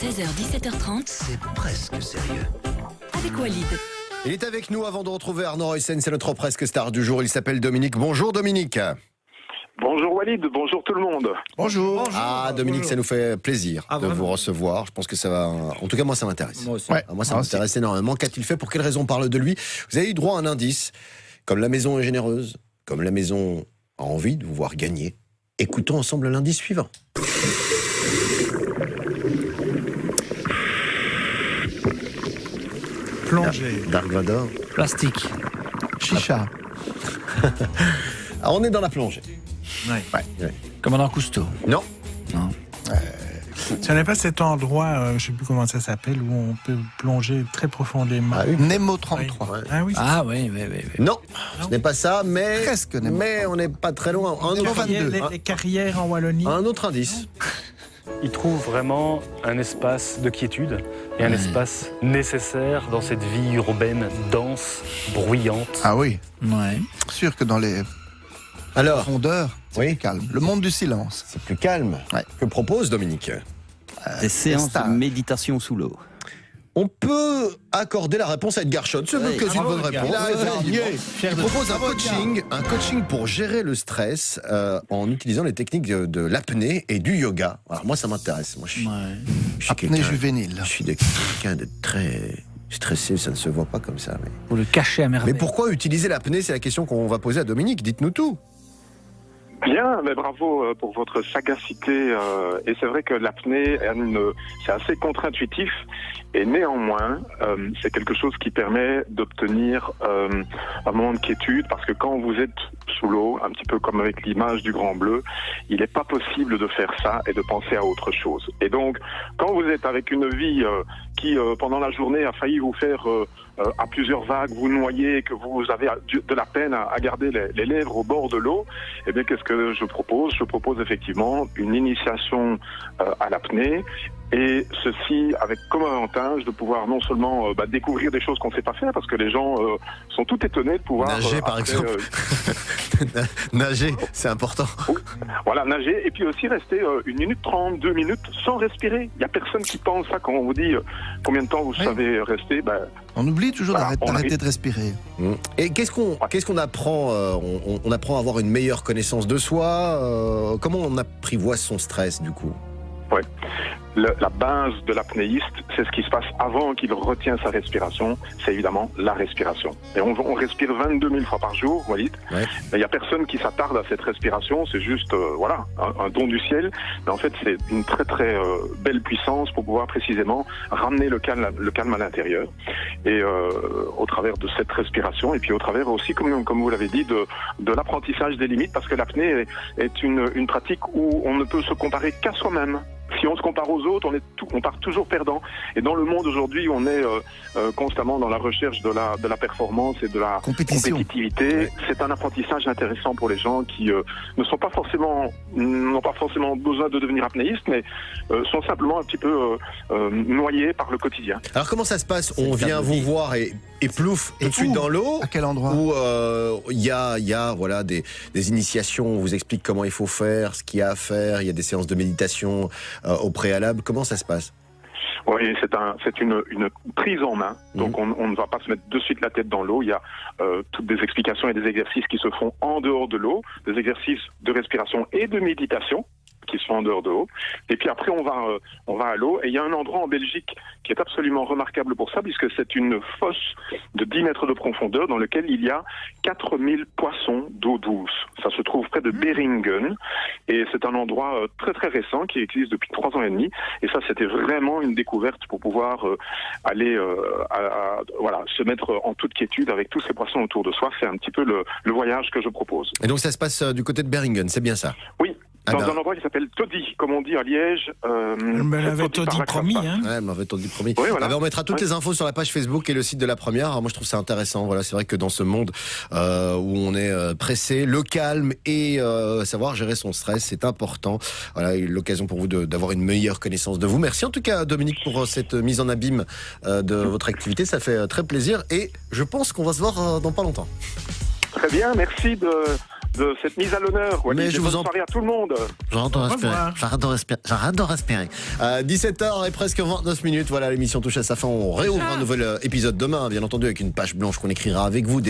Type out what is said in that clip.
16h-17h30. C'est presque sérieux. Avec Walid. Il est avec nous avant de retrouver Arnaud Roysen, c'est notre presque star du jour. Il s'appelle Dominique. Bonjour Dominique. Bonjour Walid, bonjour tout le monde. Bonjour. Ah Dominique, ça nous fait plaisir de vous recevoir. Je pense que ça va... En tout cas, moi ça m'intéresse. Moi aussi. Ouais, moi ça m'intéresse énormément. Qu'a-t-il fait? Pour quelle raison on parle de lui? Vous avez eu droit à un indice. Comme la maison est généreuse, comme la maison a envie de vous voir gagner, écoutons ensemble l'indice suivant. Plongée. Dark Vador. Plastique. Chicha. Ah, on est dans la plongée. Ouais. Commandant Cousteau. Non. Ce n'est pas cet endroit, je ne sais plus comment ça s'appelle, où on peut plonger très profondément. Ah oui. Nemo 33. Ouais. Ah oui. Ah oui. Non, ce n'est pas ça, mais... Presque Nemo. Mais on n'est pas très loin. Un Nemo autre, 22. Les carrières en Wallonie. un autre indice. Il trouve vraiment un espace de quiétude et un espace nécessaire dans cette vie urbaine dense, bruyante. Ah oui. Ouais. Sûr que dans les Alors, profondeurs, c'est oui. plus calme. Le monde du silence. c'est plus calme. Ouais. Que propose Dominique? Des séances stars. de méditation sous l'eau. On peut accorder la réponse à Edgar Schott. Ce n'est que une bonne réponse. Il propose un coaching pour gérer le stress en utilisant les techniques de l'apnée et du yoga. Alors moi, ça m'intéresse. Moi, je suis Apnée quelqu'un- juvénile. Je suis quelqu'un de très stressé. Ça ne se voit pas comme ça. Mais, Pour le cacher à merveille. mais pourquoi utiliser l'apnée? C'est la question qu'on va poser à Dominique. Dites-nous tout. Bien, mais bravo pour votre sagacité. Et c'est vrai que l'apnée, c'est assez contre-intuitif. Et néanmoins, c'est quelque chose qui permet d'obtenir un moment de quiétude. Parce que quand vous êtes sous l'eau, un petit peu comme avec l'image du grand bleu, il n'est pas possible de faire ça et de penser à autre chose. Et donc, quand vous êtes avec une vie qui, pendant la journée, a failli vous faire... à plusieurs vagues, vous noyez, que vous avez de la peine à garder les lèvres au bord de l'eau, eh bien, qu'est-ce que je propose? Je propose effectivement une initiation à l'apnée, et ceci avec comme avantage de pouvoir non seulement découvrir des choses qu'on ne sait pas faire, parce que les gens sont tout étonnés de pouvoir... Nager, par exemple. Nager, c'est important. Voilà, nager, et puis aussi rester 1 minute 30, 2 minutes sans respirer. Il n'y a personne qui pense ça quand on vous dit combien de temps vous savez rester. On oublie toujours Voilà, d'arrêter de respirer. Et qu'est-ce qu'on apprend on apprend à avoir une meilleure connaissance de soi. Comment on apprivoise son stress, du coup? Ouais. La base de l'apnéiste, c'est ce qui se passe avant qu'il retient sa respiration, c'est évidemment la respiration. Et on respire 22 000 fois par jour, Walid. Ouais. Il n'y a personne qui s'attarde à cette respiration, c'est juste un don du ciel. Mais en fait, c'est une très très belle puissance pour pouvoir précisément ramener le calme à l'intérieur. Et au travers de cette respiration, et puis au travers aussi, comme vous l'avez dit, de l'apprentissage des limites, parce que l'apnée est une pratique où on ne peut se comparer qu'à soi-même. Si on se compare aux autres, on part toujours perdant. Et dans le monde aujourd'hui, on est constamment dans la recherche de la performance et de la compétitivité. Ouais. C'est un apprentissage intéressant pour les gens qui n'ont pas forcément besoin de devenir apnéistes, mais sont simplement un petit peu noyés par le quotidien. Alors comment ça se passe? On vient vous voir et plouf, tout de suite dans l'eau? À quel endroit? Ou il y a voilà, des initiations, on vous explique comment il faut faire, ce qu'il y a à faire, il y a des séances de méditation au préalable. Comment ça se passe? Oui, c'est une prise en main. Donc on ne va pas se mettre de suite la tête dans l'eau. Il y a toutes des explications et des exercices qui se font en dehors de l'eau, des exercices de respiration et de méditation qui sont en dehors de l'eau. Et puis après, on va à l'eau. Et il y a un endroit en Belgique qui est absolument remarquable pour ça, puisque c'est une fosse de 10 mètres de profondeur dans laquelle il y a 4000 poissons d'eau douce. Ça se trouve près de Beringen. Et c'est un endroit très très récent qui existe depuis 3 ans et demi. Et ça, c'était vraiment une découverte pour pouvoir aller se mettre en toute quiétude avec tous ces poissons autour de soi. C'est un petit peu le voyage que je propose. Et donc ça se passe du côté de Beringen, c'est bien ça? Oui. Dans un endroit qui s'appelle Toddy, comme on dit à Liège. Elle me l'avait Toddy promis, hein. Ouais, elle m'avait Toddy promis. Oui, voilà. On mettra toutes les infos sur la page Facebook et le site de la première. Alors moi, je trouve ça intéressant. Voilà, c'est vrai que dans ce monde où on est pressé, le calme et savoir gérer son stress, c'est important. Voilà, l'occasion pour vous d'avoir une meilleure connaissance de vous. Merci en tout cas, Dominique, pour cette mise en abîme de votre activité. Ça fait très plaisir et je pense qu'on va se voir dans pas longtemps. Très bien, merci de cette mise à l'honneur. Walid. Mais je Et vous bonne en- soirée à tout le monde. J'arrête de respirer. 17h et presque 29 minutes. Voilà, l'émission touche à sa fin. On réouvre un nouvel épisode demain, bien entendu, avec une page blanche qu'on écrira avec vous.